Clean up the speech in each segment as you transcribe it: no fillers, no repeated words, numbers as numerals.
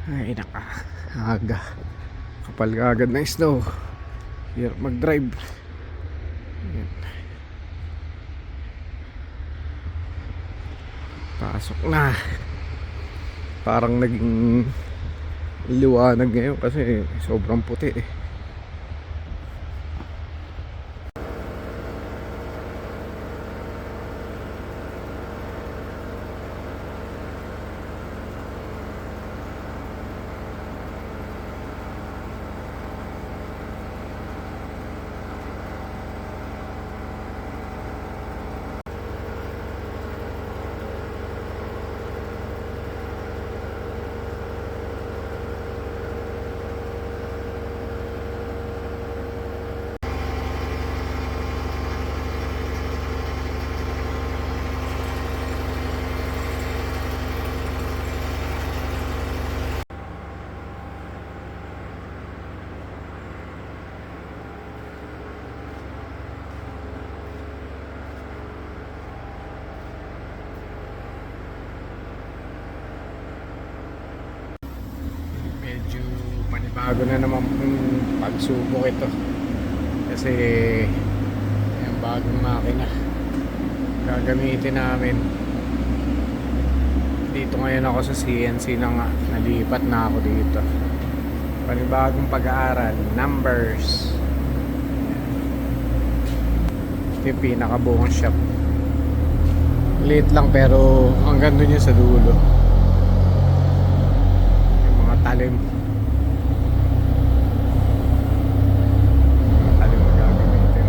Ay naka, aga. Kapal ka agad ng snow. Hirap mag-drive. Ayan. Pasok na. Parang naging liwanag ngayon kasi sobrang puti eh. Medyo panibago na naman yung pagsubok ito kasi yung bagong makina gagamitin namin. Dito ngayon ako sa CNC na nga, nalipat na ako dito. Panibagong pag-aaral, numbers. Ito yung pinakabuong shop, liit lang pero hanggang dun yun sa dulo. Talim. Talim na gagamitin.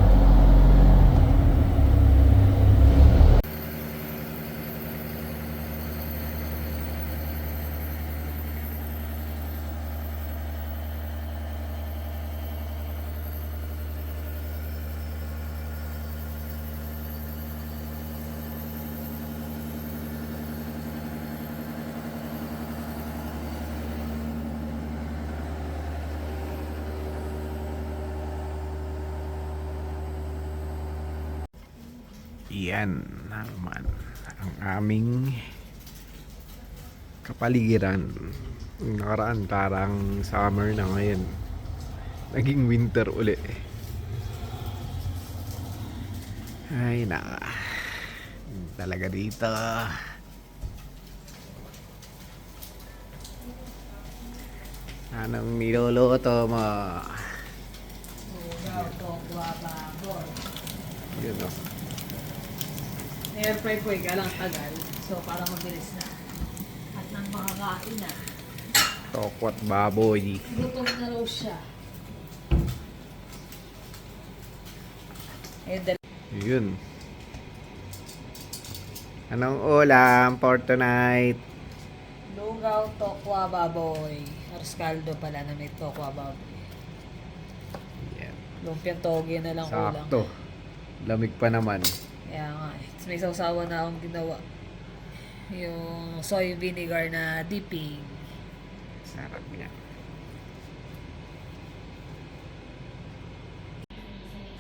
Yan naman ang aming kapaligiran. Yung nakaraan parang summer na, ngayon naging winter uli. Ay naka, talaga dito. Anong niluluto mo? Yun o. Air fry po, galang tagal. So, para mabilis na. At nang makakain na. Tokwat baboy. Gutom na raw siya. Yun. Anong ulam for tonight? Lugaw, tokwa, baboy. Arscaldo pala na may tokwa, baboy. Yan. Lumpiang toge na lang ulam. Sakto. Lamig pa naman. Kaya nga eh. May sausawa na akong ginawa. Yung soy vinegar na dipping. Sarap niya.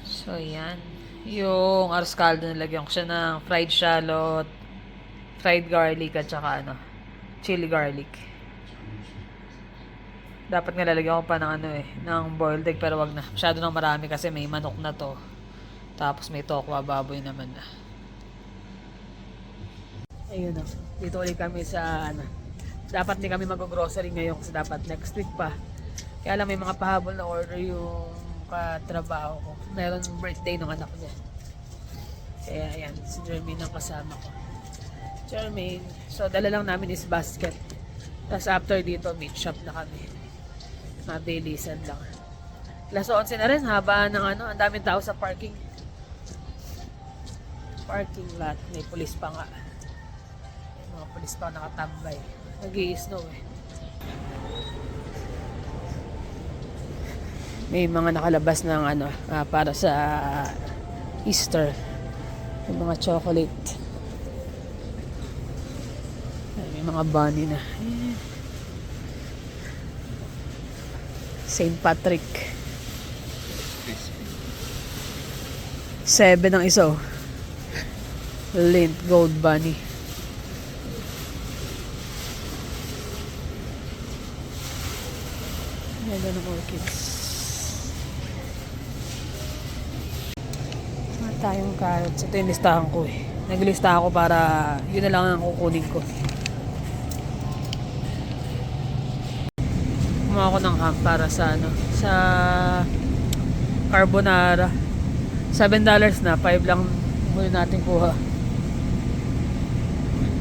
So, yan. Yung arscaldo, nilagyan ko siya ng fried shallot, fried garlic, at saka chili garlic. Dapat nga lalagyan ko pa ng ng boiled egg, pero wag na. Masyado nang marami kasi may manok na to. Tapos may tokwa baboy naman na. Ayun na. Dito ulit kami sa dapat din kami mag-grocery ngayon kasi dapat next week pa. Kaya lang may mga pahabol na order yung katrabaho ko. Meron birthday ng anak niya. Kaya ayan, si Jermaine ang kasama ko. Jermaine. So dala lang namin is basket. Tapos after dito, meat shop na kami. Mabilisan lang. Alas 11 na rin, haba ng ang daming tao sa parking lot. May pulis pa nga. May mga pulis pa nakatambay. Nag-i-snow eh. May mga nakalabas ng para sa Easter. May mga chocolate. May mga bunny na. St. Patrick. 7 ang isa. Lint gold bunny. Ganda ng orchids. Mga tayong carrots. Ito yung listahan ko eh. Naglista ako para yun na lang ang kukunin ko. Kumuha ako ng ham para sa ano, sa carbonara. $7 na, 5 lang muli natin kuha.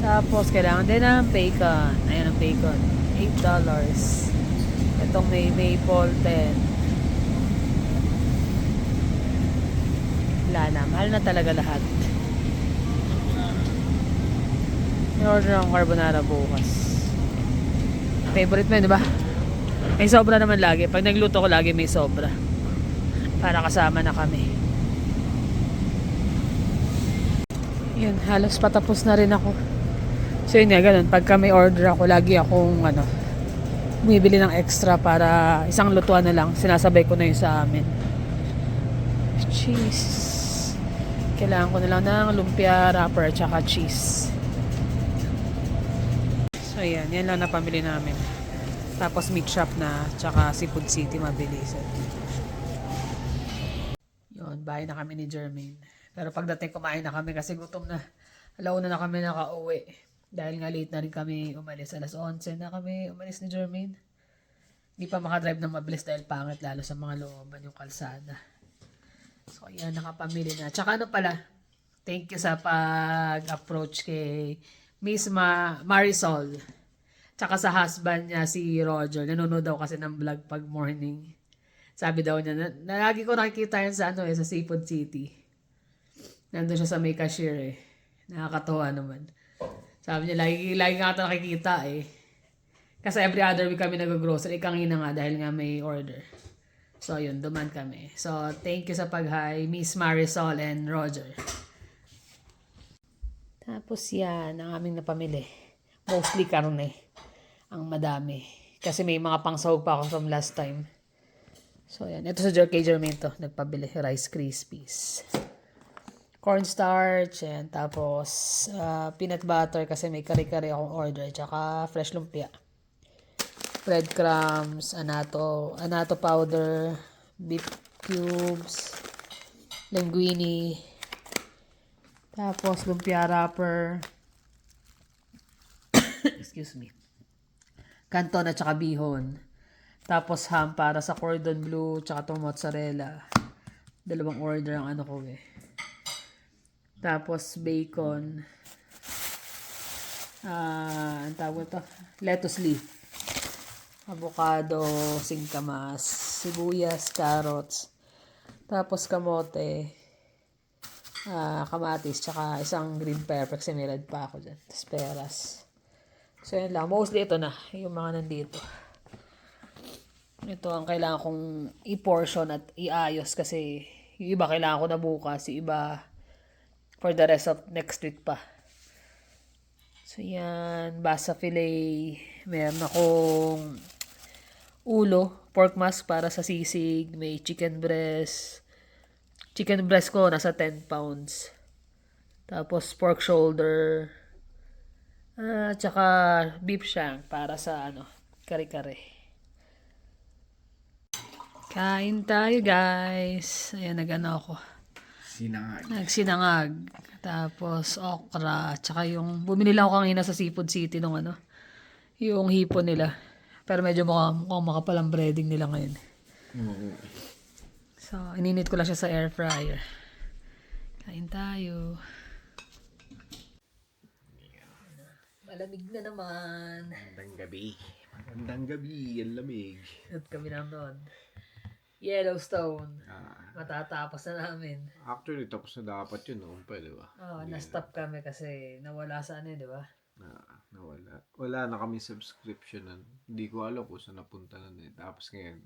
Tapos kailangan din ng bacon. Ayan ang bacon. $8. Itong may maple 10. Wala na, mahal na talaga lahat. May order ng carbonara bukas. Favorite mo yun, di ba? May sobra naman lagi. Pag nagluto ko lagi may sobra. Para kasama na kami. Yun, halos patapos na rin ako. So yun nga, ganun. Pagka may order ako, lagi akong bumibili ng extra para isang lutuan na lang. Sinasabay ko na yun sa amin. Cheese. Kailangan ko na lang ng lumpia wrapper at saka cheese. So yan, yan lang napamili namin. Tapos meat shop na, tsaka Seafood City mabilis. Yun, bahay na kami ni Jermaine. Pero pagdating kumain na kami kasi gutom na. Alauna na kami nakauwi. Dahil nga late na rin kami umalis. Alas 11 na kami umalis ni Jermaine. Hindi pa makadrive ng mabilis dahil pangit lalo sa mga looban yung kalsada. So yan, nakapamili na. Tsaka ano pala, thank you sa pag-approach kay Miss Marisol. Tsaka sa husband niya si Roger. Nanonood daw kasi ng vlog pag morning. Sabi daw niya, lagi ko nakikita yan sa sa Seafood City. Nandun siya sa may cashier eh. Nakakatuwa naman. Sabi niya, lagi nga ito nakikita eh. Kasi every other week kami nag-grocery. Kangina nga dahil nga may order. So yun, duman kami. So thank you sa pag-hi, Miss Marisol and Roger. Tapos yan, ang aming napamili. Mostly karne. Ang madami. Kasi may mga pangsahog pa ako from last time. So yan, ito sa kay Jermaine to. Nagpabili, Rice Krispies. Cornstarch, and tapos peanut butter kasi may kare-kare akong order, tsaka fresh lumpia. Breadcrumbs, anato powder, beef cubes, linguine, tapos lumpia wrapper, excuse me, canton at tsaka bihon. Tapos ham para sa cordon bleu, tsaka itong mozzarella. Dalawang order ang ko eh. Tapos bacon. Ang tawag ito? Lettuce leaf. Avocado, singkamas, sibuyas, carrots. Tapos kamote. Kamatis, tsaka isang green pepper kasi may red pa ako dyan. Tapos peras. So yun lang. Mostly ito na. Yung mga nandito. Ito ang kailangan kong i-portion at iayos kasi yung iba kailangan ko na bukas. Yung iba for the rest of next week pa. So yan, basa filet. Meron akong ulo, pork mask para sa sisig. May chicken breast. Chicken breast ko nasa 10 pounds. Tapos pork shoulder. Tsaka beef shank para sa kare-kare. Kain tayo guys. Ayan, ako. Nagsinangag. Tapos okra. Tsaka yung bumili lang ako kanina sa Seafood City nung yung hipon nila. Pero medyo mukhang makapal ang breading nila ngayon. So, ininit ko lang siya sa air fryer. Kain tayo. Malamig na naman. Magandang gabi. Ang lamig. At kami lang doon. Yellowstone. Matatapos na namin. Actually, tapos na dapat yun noon pa, di ba? Na-stop kami kasi nawala sa di ba? Nawala. Wala na kami subscription nun. Hindi ko alam kung saan napunta nun eh. Tapos ngayon,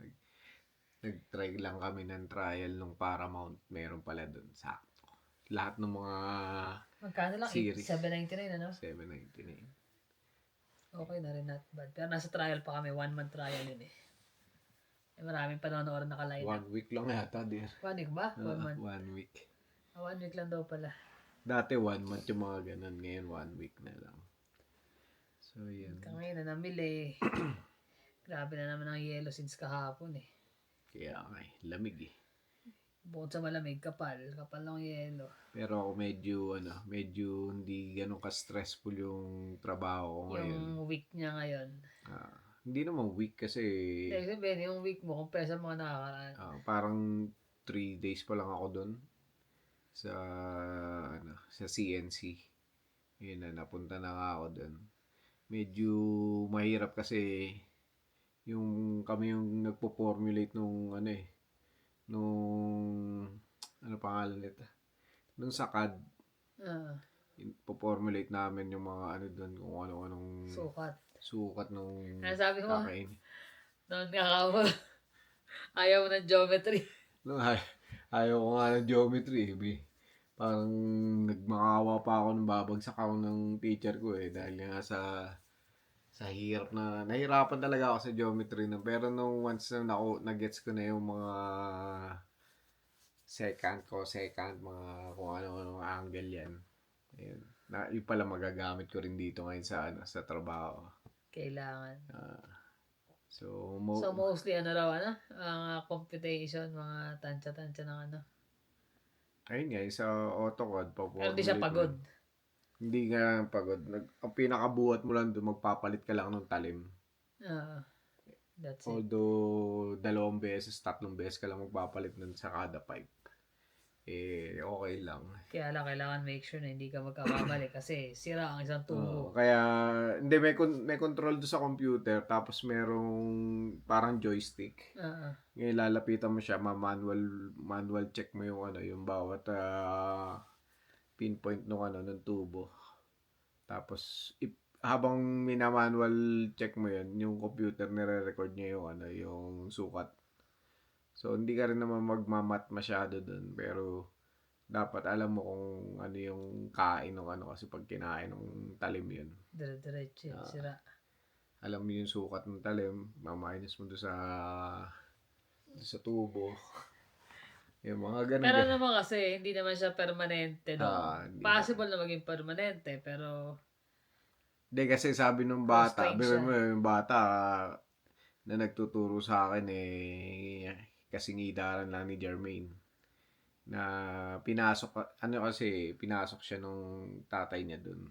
nag-try lang kami ng trial nung Paramount. Meron pala dun. Sakto. Lahat ng mga magkano lang? series. $7.99 $7.99. Okay na rin, not bad. Pero nasa trial pa kami. 1 month trial yun eh. Maraming panonood naka-line. 1 week lang yata din. 1 week ba? 1 month? 1 week. 1 week lang daw pala. Dati 1 month yung mga ganun. Ngayon 1 week na lang. So, yan. Ngayon na namili. Grabe na naman ang yelo since kahapon eh. Kaya nga lamig eh. Bukod sa malamig, kapal. Kapal ng yelo. Pero ako medyo hindi ganun ka-stressful yung trabaho ko ngayon. Yung week niya ngayon. Hindi naman week kasi Dahil sabihin, yung week mo, compare sa mga nakakaraan. parang 3 days pa lang ako doon sa sa CNC. Yun na, napunta na nga ako doon. Medyo mahirap kasi kami yung nagpo-formulate nung pangalan nito? Nung sa CAD, Ah, po-formulate namin yung mga doon, kung ano-anong sukat. nung Ano sabi mo? kakain. Noon kakao. Ayaw mo ng geometry. No, ayaw ko nga ng geometry. Parang nagmakawa pa ako nung babagsak ako ng teacher ko dahil nga sa hirap nahirapan talaga ako sa geometry pero nung once na nagets ko na yung mga second, mga kung ano angle yan. Ayun. Yung pala magagamit ko rin dito ngayon sa trabaho. Kailangan. So mostly ang computation, mga tansya-tansya ng ano. ayun nga, sa AutoCAD Pero di siya pagod. Hindi nga pagod. Ang pinakabuhat mo lang doon, magpapalit ka lang ng talim. That's it. Although 2 beses, 3 beses ka lang magpapalit nun sa kada pipe. Okay lang. Kaya lang kailangan make sure na hindi ka magkakamali kasi sira ang isang tubo. Kaya, hindi, may control doon sa computer, tapos merong parang joystick. Ngayon, lalapitan mo siya, manual check mo yung bawat pinpoint ng tubo. Tapos, habang minamanual check mo yun, yung computer nire-record niya yung sukat. So, hindi ka rin naman magmamat masyado dun. Pero, dapat alam mo kung ano yung kain ng kasi pag kinain ng talim yun. Dire-diretso sira. Alam mo yung sukat ng talim, maminus mo doon sa tubo. Yung mga ganun. Pero naman kasi, hindi naman siya permanente. Possible na maging permanente, pero hindi kasi sabi nung bata, yung bata na nagtuturo sa akin kasing idaran lang ni Jermaine na pinasok siya nung tatay niya dun.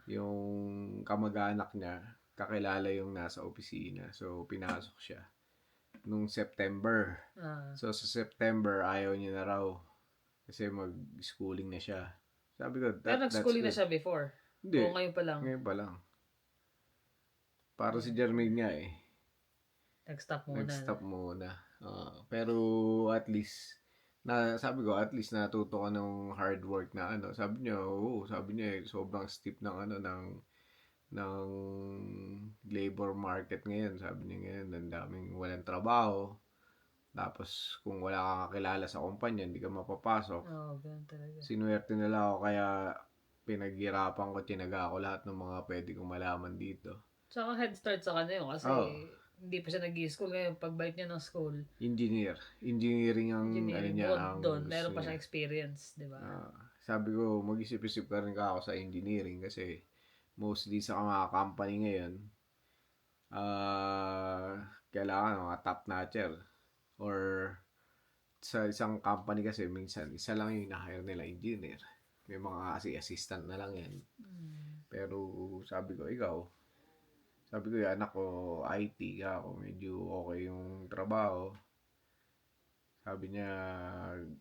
Yung kamag-anak niya kakilala yung nasa opisina, so pinasok siya nung September. So sa September ayaw niya na raw kasi mag-schooling na siya. Sabi ko, pero nag-schooling na siya before? Hindi. O ngayon pa lang? Ngayon pa lang. Para si Jermaine nga Nag-stop muna. Pero at least sabi ko at least natuto ka ng hard work na sabi niya sobrang steep ng ng labor market ngayon. Sabi niya ngayon ang daming walang trabaho. Tapos kung wala kang kakilala sa kumpanya hindi ka mapapasok. Ganun talaga. Sinuwerte nila ako kaya pinaghirapan ko, tinaga ko lahat ng mga pwede kong malaman dito. Saka head start sa kanya yun kasi hindi pa siya nag-i-school ngayon. Pagbalik niya ng school, engineering ang bukod doon, meron pa siyang experience, di ba? Sabi ko, mag-isip-isip ka rin ako sa engineering kasi mostly sa mga company ngayon, kailangan mga top notcher or sa isang company kasi minsan isa lang yung na-hire nila engineer. May mga assistant na lang yan. Pero sabi ko, yung anak ko, IT ako, medyo okay yung trabaho. Sabi niya,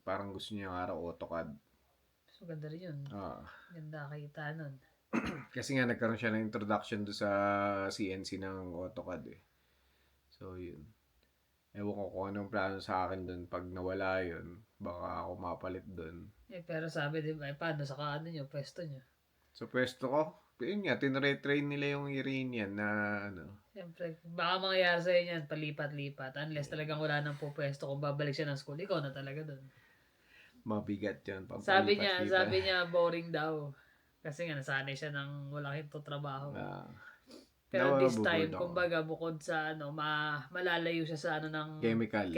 parang gusto niya araw AutoCAD. So, ganda rin yun. Ganda kita nun. Kasi nga, nagkaroon siya ng introduction doon sa CNC ng AutoCAD So, yun. Ewan ko kung anong plano sa akin doon. Pag nawala yun, baka ako mapalit doon. Pero sabi, di ba, paano sa kaano pwesto nyo? So, pwesto ko, yun nga, tinretrain nila yung Iranian na Siyempre, baka mangyayari sa'yo yan, palipat-lipat. Unless talagang wala nang pupwesto kung babalik siya ng school, ikaw na talaga doon. Mabigat yun. Sabi niya, boring daw. Kasi nga, nasanay siya ng walang hinto trabaho. Pero this time, kumbaga, bukod sa malalayo siya sa ng chemical.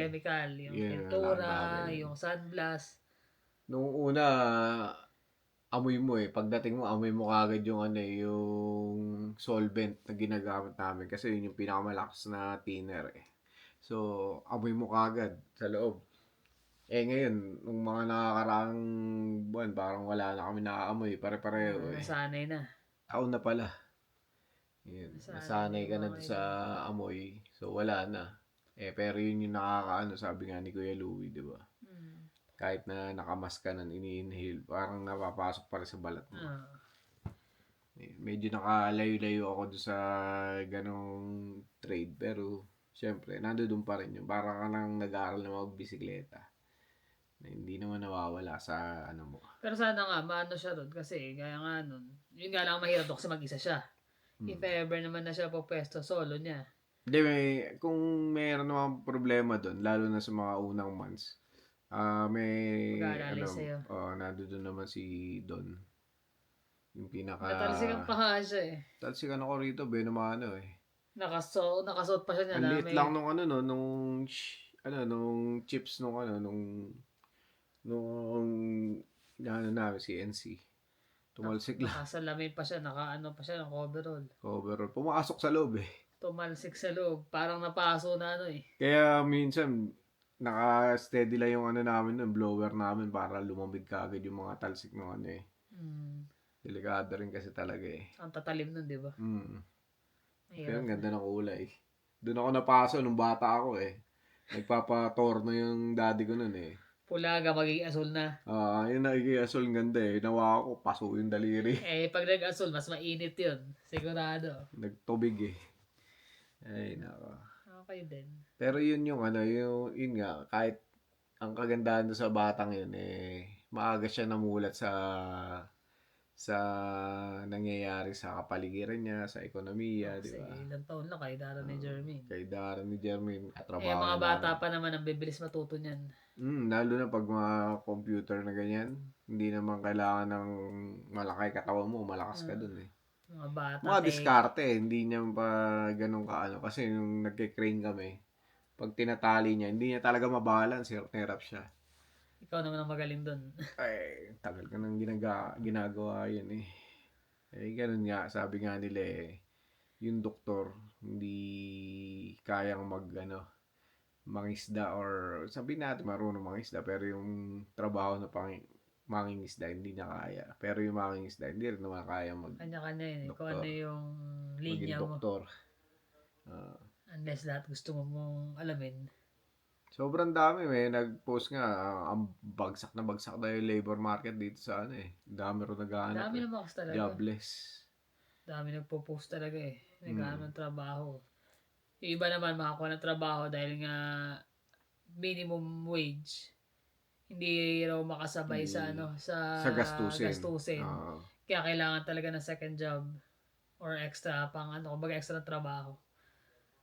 Yung pintura, yung sunblast. Nung una, amoy mo eh. Pagdating mo, amoy mo kagad yung ano eh, yung solvent na ginagamit namin kasi yun yung pinakamalakas na thinner eh. So, amoy mo kagad sa loob. Eh ngayon, nung mga nakakaraang buwan, parang wala na kami nakaamoy, pare-pareho eh. Nasanay na. Taon na pala. Yun, Nasanay na nasanay yung ka na mga doon sa kaibigan. amoy, so wala na. Eh, pero yun yung nakakaano, sabi nga ni Kuya Louie, di ba? Hmm. Kahit na nakamas ka nun, ini-inhale, parang napapasok pa rin sa balat mo. Ah. Eh, medyo nakalayo-layo ako doon sa ganong trade, pero syempre, nandoon pa rin yun. Parang ka nang nag-aaral na magbisikleta. Na hindi naman nawawala sa ano mo. Pero sana nga, maano siya doon kasi gaya nga nun. Yun nga lang mahirap doon kasi mag-isa siya. If Hmm. ever naman na siya po pwesto, solo niya. Hindi, kung mayroon naman problema doon, lalo na sa mga unang months, may Mag-aalalay ano, sa'yo. nandoon naman si Don, yung pinaka Natalsikan pa nga siya eh. talsikan ako rito, Benomano eh. Nakasuot pa siya niya Ang na liit may lang nung ano no, nung chips nung ano, nung ano namin si NC. Tumalsik lang. nakasalamin pa siya, nakaano pa siya ng coverall. Overall, pumasok sa loob eh. Tumalsik sa loob, parang napaso na ano eh. Kaya minsan, naka-steady lang yung ano namin nun, blower namin para lumamig kaagad yung mga talsik ng ano eh. Hmm. Delikado rin kasi talaga eh. Ang tatalim nun, di ba? Mm. Pero Mahirap ang na. ganda ng kulay. Doon ako napaso nung bata ako eh. Nagpapatorno yung daddy ko nun eh. Pulaga, magiging asul na. Yung nakikiyasol ang ganda eh. Nawa ko, paso yung daliri. Eh, pag nag-asul, mas mainit yun. Sigurado. Nagtubig eh. Ay, nako. Okay din. Pero yun yung ano, yun nga, kahit ang kagandahan doon sa batang yun eh, maaga siya namulat sa nangyayari sa kapaligiran niya, sa ekonomiya, di Kasi ba? ilang taon lang kay Dara ni Jermaine. Kay Darren ni Jermaine, Eh, katrabaho mga na bata namin. pa naman ang bibilis matuto niyan. Lalo na pag mga computer na ganyan, hindi naman kailangan ng malaki katawan mo, malakas ka dun eh. Mga bata, Mga diskarte, hindi niya pa ganun kaano. Kasi nung nagke-crane kami, pag tinatali niya, hindi niya talaga mabalance, hirap na hirap siya. ikaw naman ang magaling doon. Ay, tagal ka nang ginagawa yun eh. Eh, ganun nga, sabi nga nila eh, yung doktor, hindi kayang mangisda or sabihin natin marunong mangisda pero yung trabaho na mangingisda hindi niya kaya. Pero yung mangingisda hindi rin naman kaya Kanya-kanya yun eh. Kung ano doktor, yung maging linya mo. doktor. Ah, Unless lahat gusto mo mong alamin. sobrang dami nag-post nga ang bagsak na yung labor market dito sa ano eh. Dami rin naghahanap Dami eh. naman kasi talaga. Jobless. Dami nagpo-post talaga eh. Naghahanap Mm. ng trabaho. Yung iba naman makakuha ng trabaho dahil nga minimum wage. Hindi raw makasabay sa Hindi ano sa sa gastusin. gastusin. Oo. Kaya kailangan talaga ng second job or extra pang ano, kumbaga extra trabaho.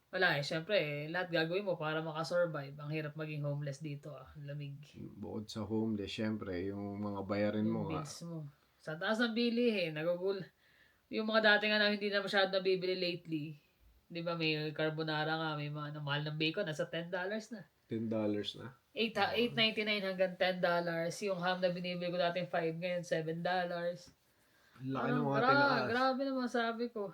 Wala eh, syempre lahat gagawin mo para makasurvive. Ang hirap maging homeless dito ah, ang lamig. Bukod sa homeless, syempre, yung mga bayarin Yung mo nga. bills mo. Sa taas ng bilihin, yung mga dati nga na hindi na masyado nabibili lately. Di ba may carbonara nga, may mga mahal ng bacon, nasa $10 na. $10 na. $8.99 hanggang $10. Yung ham na binibili ko dati 5 ngayon, $7. Ang laki ng mga tinaas. Grabe naman sabi ko.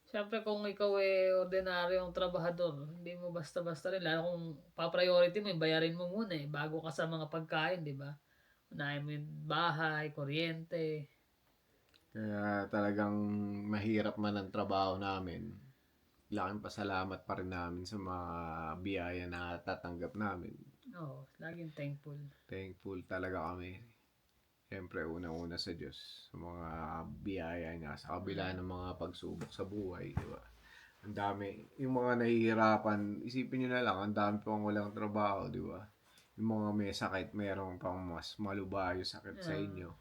Siyempre kung ikaw ordinaryong trabahador, hindi mo basta-basta rin. Lalo kung pa-priority mo, bayarin mo muna bago ka sa mga pagkain, di ba? Unahin mo yung bahay, kuryente. Kaya talagang mahirap man ang trabaho namin. Laking pasalamat pa rin namin sa mga biyaya na tatanggap namin. Oo, laging thankful. Thankful talaga kami. Siyempre, unang-una sa Diyos. Sa mga biyaya niya. Sa kabila ng mga pagsubok sa buhay. Di ba? Ang dami. Yung mga nahihirapan, isipin nyo na lang, ang dami pang walang trabaho. Di ba? Yung mga may sakit, mayroong pang mas malubayo sakit sa inyo.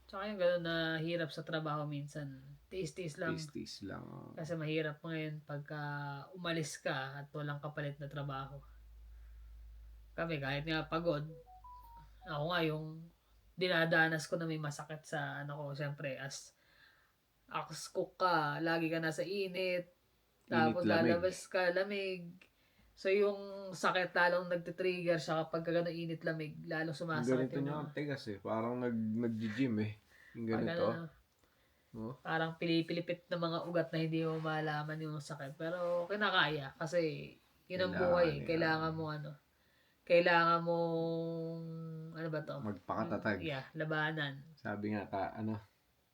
Tsaka yung gano'n na hirap sa trabaho minsan. Tiis-tiis lang. Tiis-tiis lang. Kasi mahirap ngayon pagka umalis ka at walang kapalit na trabaho. Kami kahit nga pagod, ako nga yung dinadanas ko na may masakit sa ano ko, siyempre as cook ka, lagi ka nasa init, tapos Init, lamig. lalabas ka, lamig. So yung sakit lalong nagtitrigger siya kapag gano'n init-lamig, lalong Yung sumasakit ganito yung niya mga ang tigas eh. Parang nag-gym eh. Yung pag ganito. ano, Oh, parang pilipit na mga ugat na hindi mo malaman yung sakit. Pero kinakaya kasi yun ang kailangan buhay eh. yan. Kailangan mong, ano ba to? Magpakatatag. Yeah, labanan. Sabi nga,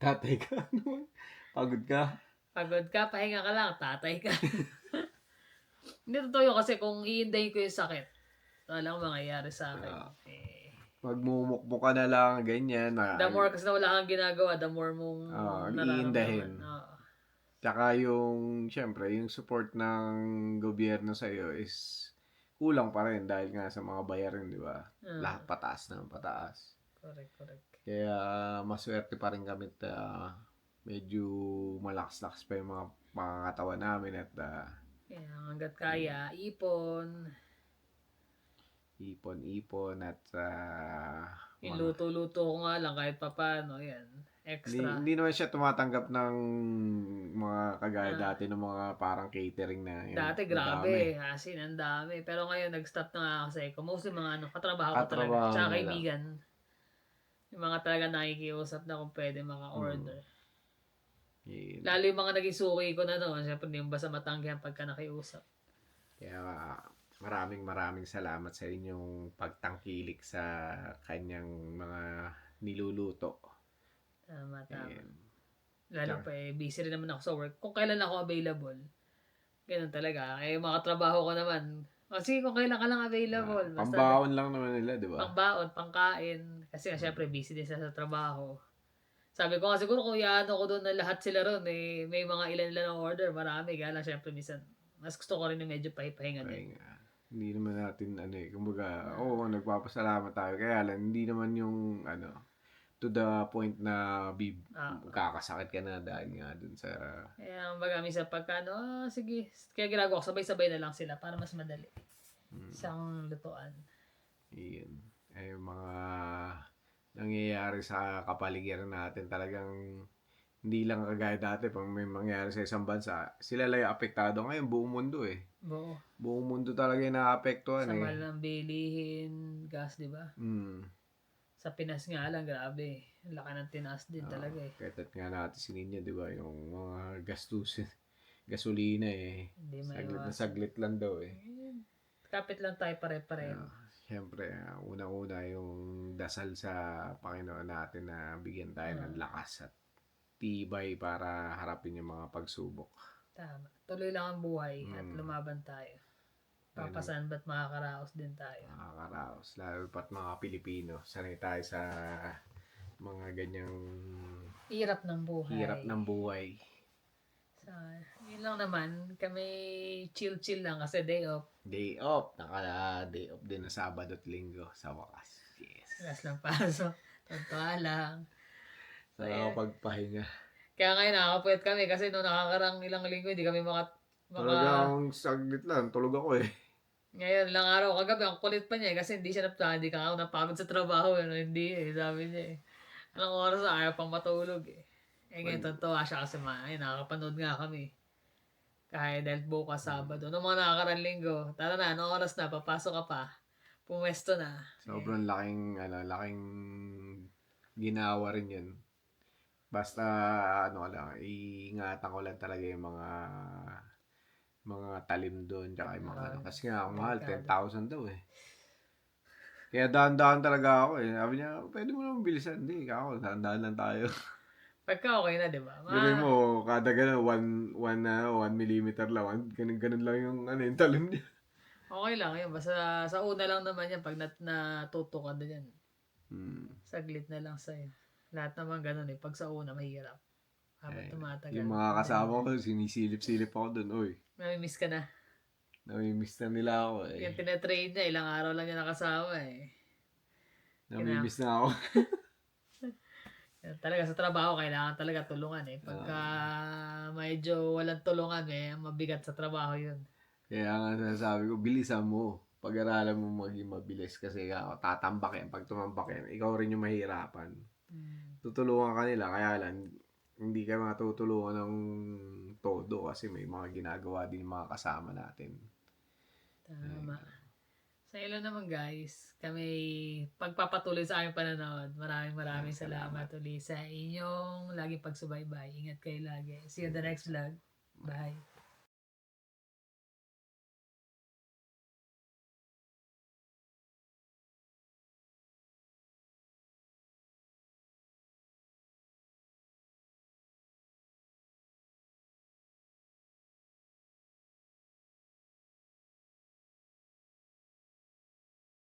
tatay ka. Ano? Pagod ka. Pagod ka, pahinga ka lang, tatay ka. Hindi totoo yun kasi kung iindahin ko yung sakit, walang mangyayari sa akin. Ah, Eh, Magmumukmuk ka na lang, ganyan. the more kasi na wala kang ginagawa, the more mong nararamdaman. Iindahin. Tsaka syempre, yung support ng gobyerno sa iyo is kulang pa rin dahil nga sa mga bayarin, di ba? Lahat pataas na pataas. Correct. Kaya maswerte pa rin kami at medyo malakas-lakas pa yung mga pangangatawan namin at Kaya hanggat kaya, ipon, ipon-ipon at yung luto-luto ko nga lang kahit papano, yan, extra. hindi naman siya tumatanggap ng mga kagaya dati ng mga parang catering na yan. Dati grabe, asin ang dami. Pero ngayon nag-stop na nga kasi ko. Mostly mga katrabaho ko talaga. Katrabaho Tsaka nila. kaibigan. Yung mga talaga nakikiusap na kung pwede maka-order. Yun. Lalo yung mga naging suki ko na doon. Siyempre hindi mo basta matanggihan pagka nakiusap. Kaya maraming salamat sa inyong pagtangkilik sa kanyang mga niluluto. Tama. Ayan. Lalo pa busy rin naman ako sa work. Kung kailan ako available, ganun talaga. Mga trabaho ko naman, sige kung kailan ka lang available. Basta Pambaon lang naman nila, di ba? pangbaon, pangkain. Kasi syempre busy din sila sa trabaho. Sabi ko nga siguro kung iano ko doon na lahat sila ron, may mga ilan ng order, marami. Kaya lang syempre minsan, mas gusto ko rin yung medyo pahipahinga din. Hindi naman natin, kumbaga, nagpapasalamat tayo. Kaya lang, hindi naman yung, to the point na kakasakit ka na dahil nga dun sa... Kaya baga minsan pagka, sige. Kaya ginagawa ko, sabay-sabay na lang sila para mas madali. Isang lutuan. Iyon. Mga nangyayari sa kapaligiran natin talagang hindi lang kagaya dati pag may mangyari sa isang bansa, sila lang yung apektado. Ngayon, buong mundo Buong mundo talaga yung naapektuhan Sa mahal ng bilihin, gas, di ba? Sa Pinas nga lang, grabe. Laki ng tinaas din talaga Kahit nga natin sininya, di ba? Yung mga gastusin. Gasolina saglit lang daw Kapit lang tayo pare-pareho. Siyempre, unang-una yung dasal sa Panginoon natin na bigyan tayo ng lakas at tibay para harapin yung mga pagsubok. Tama. Tuloy lang ang buhay at lumaban tayo. Papasan ba't makakaraos din tayo? Makakaraos. Lalo pat mga Pilipino. Sanay tayo sa mga ganyang hirap ng buhay. So, yun lang naman. Kami chill lang kasi day off. Day off. Naka-day off din na Sabado at Linggo sa wakas. Yes. Last lang paso. Totoo lang. So, nakapagpahinga. Kaya ngayon nakakapuyat kami kasi nung nakakarang ilang linggo hindi kami Talagang saglit lang. Tulog ako Ngayon lang araw kagabi, ang kulit pa niya kasi hindi ka ako napagod sa trabaho. Hindi sabi niya Anong oras na ayaw pang matulog ngayon totoo siya kasi nakakapanood nga kami. Kaya dahil bukas Sabado. Nung mga nakakarang linggo, tara na, anong oras na, papasok ka pa. Pumesto na. Sobrang laking ginawa rin yun. Basta, iingatan ko lang talaga yung mga talim doon, tsaka yung mga kasi nga, ang mahal, 10,000 daw Kaya dahan-dahan talaga ako Sabi niya, pwede mo naman bilisan. Hindi, ako, dahan-dahan lang tayo. Pagka okay na, di ba? Gano'n mo, kada gano'n, 1 millimeter lang. Ganun lang yung talim niya. Okay lang yun. Basta sa una lang naman yan, pag natuto ka na yan. Saglit na lang sa'yo. Lahat naman ganun Pag sa una, mahirap. Habang tumatagal. Yung mga kasama ko, sinisilip-silip ako doon. Oy. Namimiss ka na. Namimiss na nila ako Yung tinetrain niya, ilang araw lang niya nakasama Namimiss na ako. Talaga sa trabaho, kailangan talaga tulungan Pagka medyo walang tulungan mabigat sa trabaho yun. Kaya nga sabi ko, bilisan mo. Pag-aralan mo maging mabilis kasi tatambak Pag tumambak ikaw rin yung mahirapan. Tutulungan ka nila, kaya lang, hindi ka matutulungan ng todo kasi may mga ginagawa din yung mga kasama natin. Tama. Sa ilo naman guys, kami pagpapatuloy sa aming pananood. Maraming salamat ulit sa inyong laging pagsubaybay. Ingat kayo lagi. See you in the next vlog. Bye.